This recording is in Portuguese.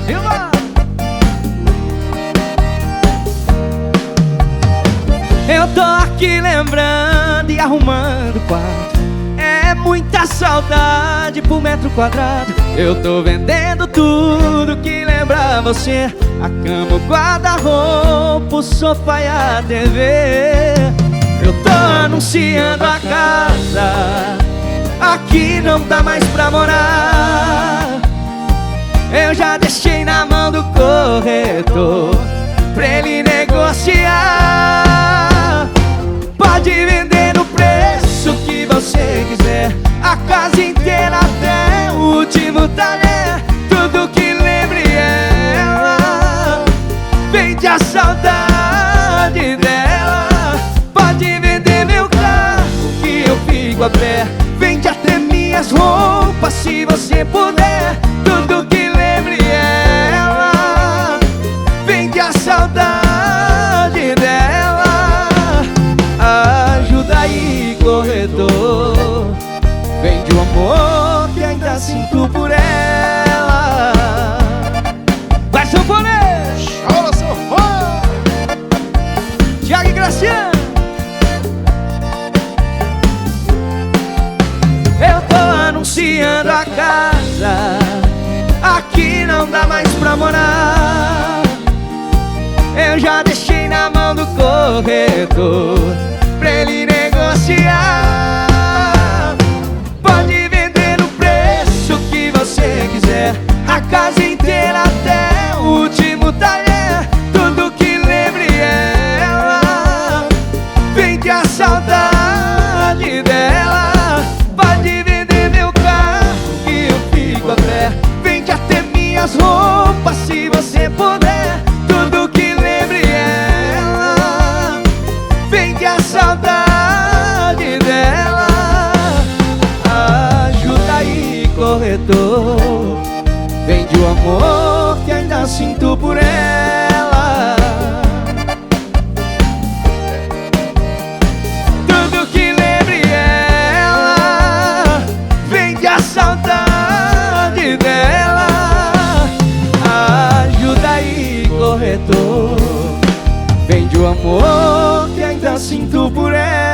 Silva! Eu tô aqui lembrando e arrumando o quarto. É muita saudade por metro quadrado. Eu tô vendendo tudo que lembra você: a cama, o guarda-roupa, o sofá e a TV. Eu tô anunciando a casa, aqui não dá mais pra morar. Eu já deixei na mão do corretor pra ele negociar. Pode vender no preço que você quiser, a casa inteira até o último talher. Tudo que lembre ela, vende a saudade dela. Pode vender meu carro que eu fico a pé, vende até minhas roupas se você puder. Tudo que lembre ela, vende a saudade dela. Ajuda aí, corretor, vende o amor que ainda sinto por ela. Vai, sanfoneiro! Chora, sanfona! Tiago e Graciano! Eu tô anunciando a casa, aqui não dá mais pra morar. Eu já deixei na mão do corretor pra ele negociar. Pode vender no preço que você quiser, a casa inteira até o último talher. Tudo que lembre ela, vende a saudade dela. Pode vender meu carro que eu fico a pé, vende até minhas roupas se você puder. Tudo que lembre ela, vende a saudade dela. Ajuda aí, corretor, vende o amor que ainda sinto por ela. Tudo que lembre ela, vende a saudade dela. Ajuda aí, corretor, vende o amor que ainda sinto por ela.